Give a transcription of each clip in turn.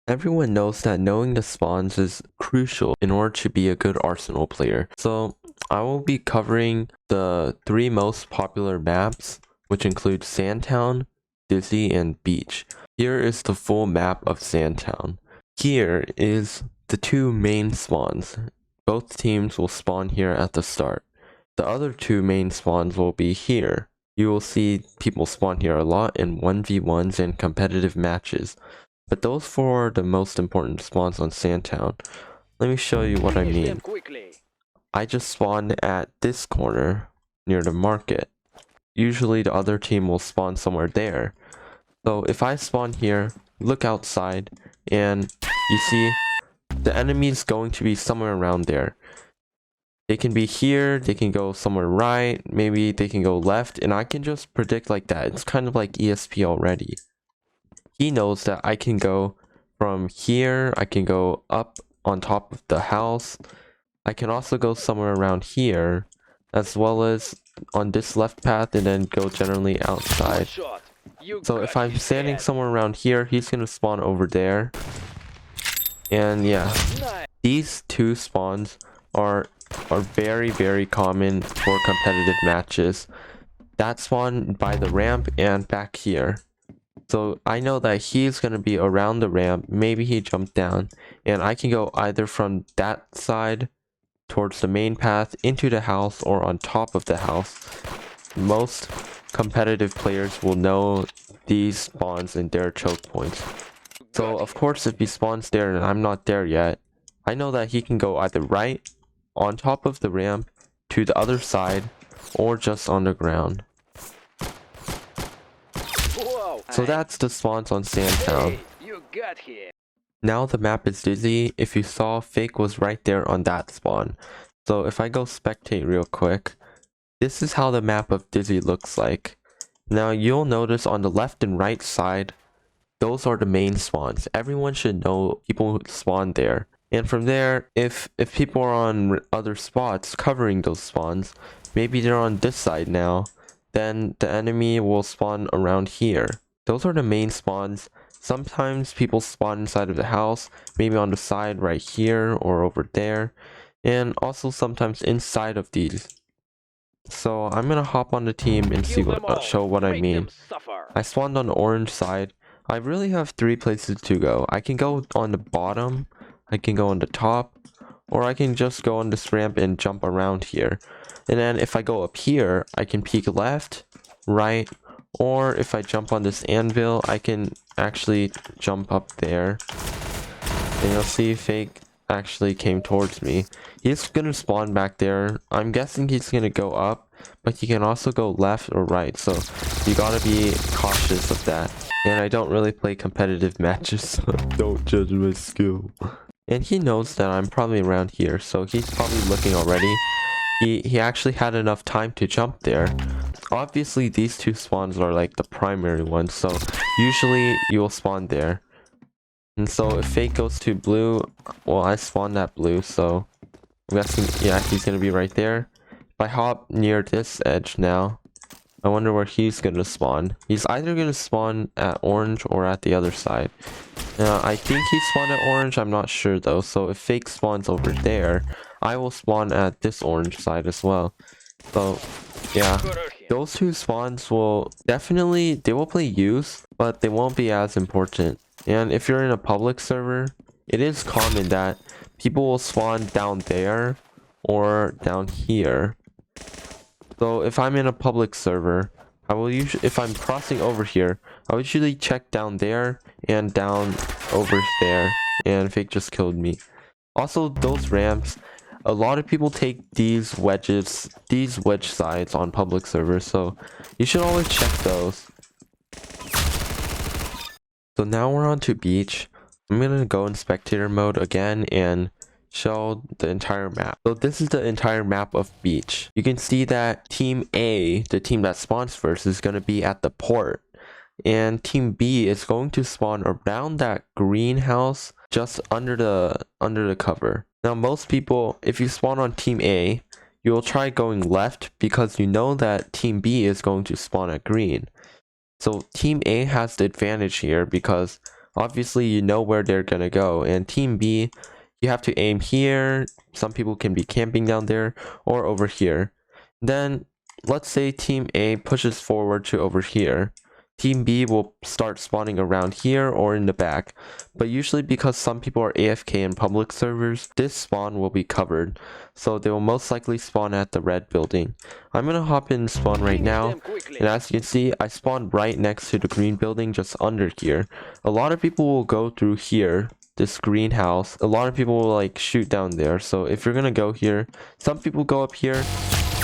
Everyone knows that knowing the spawns is crucial in order to be a good Arsenal player. So I will be covering the 3 most popular maps, which include Sandtown, Dizzy, and Beach. Here is the full map of Sandtown. Here is the 2 main spawns. Both teams will spawn here at the start. The other 2 main spawns will be here. You will see people spawn here a lot in 1v1s and competitive matches. But those 4 are the most important spawns on Sandtown. Let me show you what I mean. I just spawned at this corner near the market. Usually the other team will spawn somewhere there. So if I spawn here, look outside, and you see the enemy is going to be somewhere around there. They can be here, they can go somewhere right, maybe they can go left, and I can just predict like that. It's kind of like ESP already. He knows that I can go from here, I can go up on top of the house. I can also go somewhere around here, as well as on this left path, and then go generally outside. So if I'm standing somewhere around here, he's gonna spawn over there. And yeah, these 2 spawns are very common for competitive matches. That spawn by the ramp and back here. So I know that he's going to be around the ramp, maybe he jumped down, and I can go either from that side towards the main path into the house or on top of the house. Most competitive players will know these spawns and their choke points. So of course if he spawns there and I'm not there yet, I know that he can go either right, on top of the ramp, to the other side, or just on the ground. So that's the spawns on Sandtown. Now the map is Dizzy. If you saw, Fake was right there on that spawn. So if I go spectate real quick, this is how the map of Dizzy looks like. Now you'll notice on the left and right side, those are the main spawns. Everyone should know people who spawn there. And from there, if people are on other spots covering those spawns, maybe they're on this side now, then the enemy will spawn around here. Those are the main spawns. Sometimes people spawn inside of the house, maybe on the side right here or over there, and also sometimes inside of these. So I'm gonna hop on the team and show what I mean. I spawned on the orange side. I really have 3 places to go. I can go on the bottom, I can go on the top, or I can just go on this ramp and jump around here. And then if I go up here, I can peek left, right, or if I jump on this anvil, I can actually jump up there. And you'll see Fake actually came towards me. He's gonna spawn back there. I'm guessing he's gonna go up, but he can also go left or right, so you gotta be cautious of that. And I don't really play competitive matches, so don't judge my skill. And he knows that I'm probably around here, so he's probably looking already. He actually had enough time to jump there. Obviously these 2 spawns are like the primary ones, so usually you will spawn there. And so if Fake goes to blue, well, I spawned at blue, so I'm guessing, yeah, he's gonna be right there. If I hop near this edge now, I wonder where he's gonna spawn. He's either gonna spawn at orange or at the other side. Now, I think he spawned at orange, I'm not sure though, so if Fake spawns over there, I will spawn at this orange side as well. So, yeah, those 2 spawns will definitely, they will play use, but they won't be as important. And if you're in a public server, it is common that people will spawn down there or down here. So if I'm in a public server, I will usually, if I'm crossing over here, I would usually check down there and down over there, and Fake just killed me. Also, those ramps, a lot of people take these wedge sides on public servers, so you should always check those. So now we're on to Beach. I'm gonna go in spectator mode again and show the entire map. So this is the entire map of Beach. You can see that Team A, the team that spawns first, is gonna be at the port. And Team B is going to spawn around that greenhouse just under the cover. Now most people, if you spawn on Team A, you will try going left because you know that Team B is going to spawn at green. So Team A has the advantage here because obviously you know where they're gonna go. And team B, you have to aim here. Some people can be camping down there or over here. Then let's say team A pushes forward to over here. Team B will start spawning around here or in the back, but usually because some people are AFK in public servers, this spawn will be covered, so they will most likely spawn at the red building. I'm gonna hop in and spawn right now, and as you can see, I spawned right next to the green building just under here. A lot of people will go through here, this greenhouse. A lot of people will like shoot down there, so if you're gonna go here, some people go up here,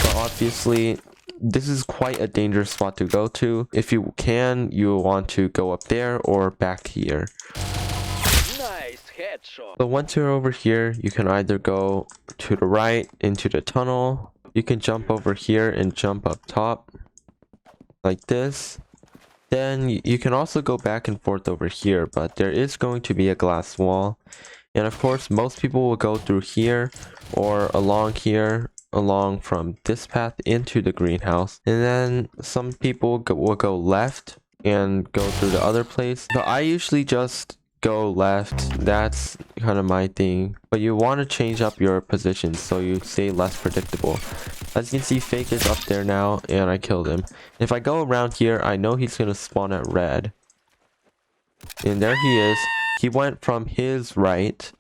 but obviously this is quite a dangerous spot to go to. If you can, you will want to go up there or back here. Nice headshot. So once you're over here, you can either go to the right into the tunnel. You can jump over here and jump up top like this. Then you can also go back and forth over here, but there is going to be a glass wall. And of course, most people will go through here or along here, along from this path into the greenhouse, and then some people will go left and go through the other place, but I usually just go left. That's kind of my thing, but you want to change up your position so you stay less predictable. As you can see, Fake is up there now and I killed him. If I go around here, I know he's gonna spawn at red, and there he is. He went from his right,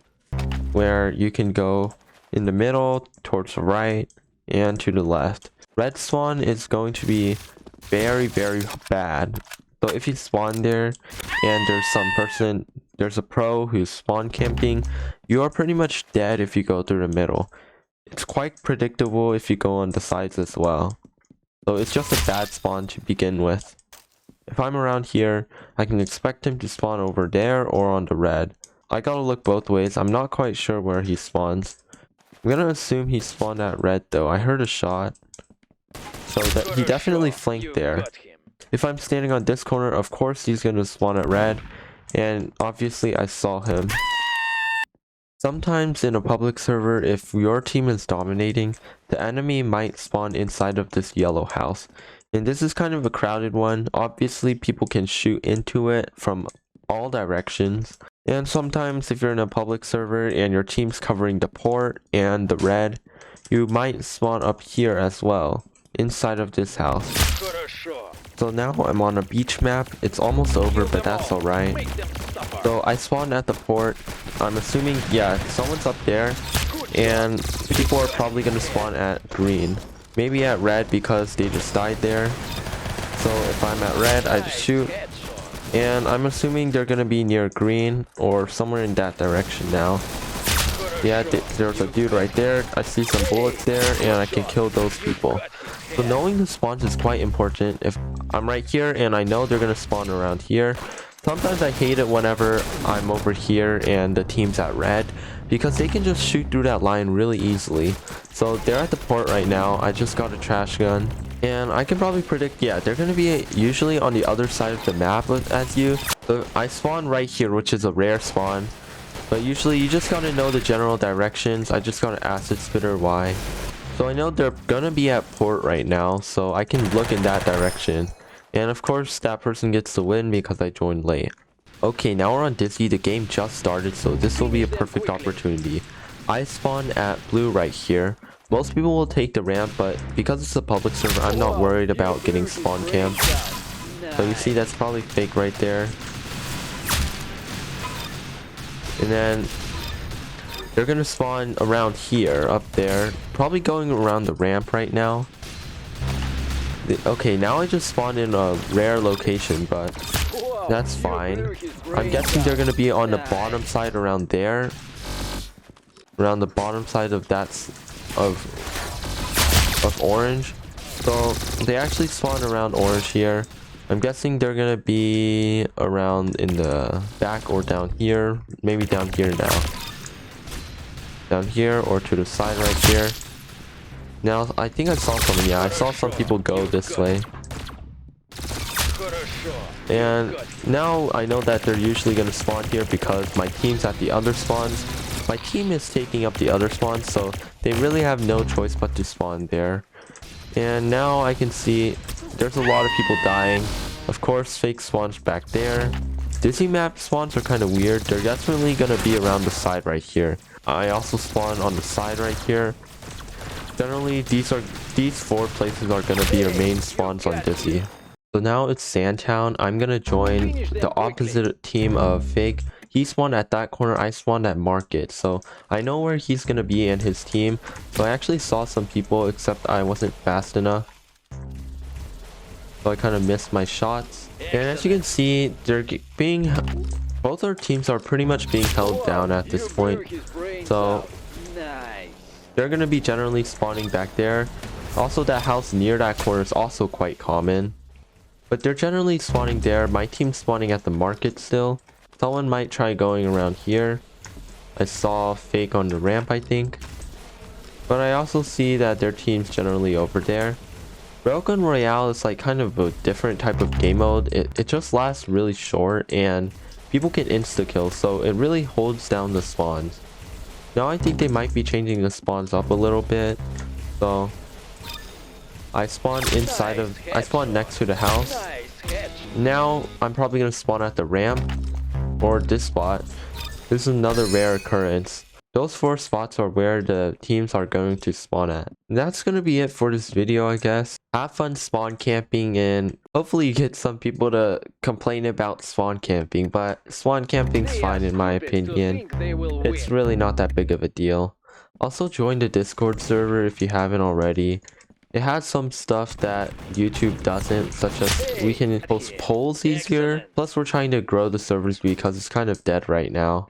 where you can go in the middle, towards the right, and to the left. Red spawn is going to be very, very bad. So if you spawn there and there's a pro who's spawn camping, you are pretty much dead if you go through the middle. It's quite predictable if you go on the sides as well. So it's just a bad spawn to begin with. If I'm around here, I can expect him to spawn over there or on the red. I gotta look both ways. I'm not quite sure where he spawns. I'm gonna assume he spawned at red though. I heard a shot. So that he definitely flanked there. If I'm standing on this corner, of course he's gonna spawn at red. And obviously I saw him. Sometimes in a public server, if your team is dominating, the enemy might spawn inside of this yellow house. And this is kind of a crowded one. Obviously people can shoot into it from all directions. And sometimes if you're in a public server and your team's covering the port and the red, you might spawn up here as well, inside of this house. So now I'm on a beach map. It's almost over, but that's alright. So I spawned at the port. I'm assuming, yeah, someone's up there, and people are probably gonna spawn at green. Maybe at red because they just died there. So if I'm at red, I just shoot. And I'm assuming they're gonna be near green or somewhere in that direction now. Yeah, there's a dude right there. I see some bullets there and I can kill those people. So knowing the spawns is quite important. If I'm right here and I know they're gonna spawn around here, sometimes I hate it whenever I'm over here and the team's at red, because they can just shoot through that line really easily. So they're at the port right now. I just got a trash gun. And I can probably predict, yeah, they're going to be usually on the other side of the map as you. So I spawn right here, which is a rare spawn. But usually you just got to know the general directions. I just got an acid spitter, why? So I know they're going to be at port right now, so I can look in that direction. And of course, that person gets the win because I joined late. Okay, now we're on Dizzy. The game just started, so this will be a perfect opportunity. I spawn at blue right here. Most people will take the ramp, but because it's a public server, I'm not worried about getting spawn camped. So you see that's probably Fake right there. And then they're gonna spawn around here, up there. Probably going around the ramp right now. Okay, now I just spawned in a rare location, but that's fine. I'm guessing they're gonna be on the bottom side around there. Around the bottom side of that of orange. So they actually spawn around orange here. I'm guessing they're gonna be around in the back or down here. Maybe down here now. Down here or to the side right here. Now I think I saw someone. Yeah, I saw some people go this way. And now I know that they're usually gonna spawn here because my team's at the other spawns. My team is taking up the other spawns, so they really have no choice but to spawn there. And now I can see there's a lot of people dying. Of course, Fake spawns back there. Dizzy map spawns are kind of weird. They're definitely gonna be around the side right here. I also spawn on the side right here. Generally, these 4 places are gonna be your main spawns on Dizzy. So now it's Sandtown. I'm gonna join the opposite team of Fake. He spawned at that corner, I spawned at Market. So I know where he's gonna be and his team. So I actually saw some people, except I wasn't fast enough. So I kind of missed my shots. And as you can see, both our teams are pretty much being held down at this point. So they're gonna be generally spawning back there. Also, that house near that corner is also quite common. But they're generally spawning there. My team's spawning at the market still. Someone might try going around here. I saw Fake on the ramp, I think. But I also see that their team's generally over there. Railgun Royale is like kind of a different type of game mode. It just lasts really short and people can insta-kill, so it really holds down the spawns. Now I think they might be changing the spawns up a little bit. So I spawned next to the house. Now I'm probably gonna spawn at the ramp or this spot. This is another rare occurrence. Those 4 spots are where the teams are going to spawn at. And that's gonna be it for this video, I guess. Have fun spawn camping and hopefully you get some people to complain about spawn camping, but spawn camping's fine in my opinion. It's really not that big of a deal. Also join the Discord server if you haven't already. It has some stuff that YouTube doesn't, such as we can post polls easier. Plus we're trying to grow the servers because it's kind of dead right now.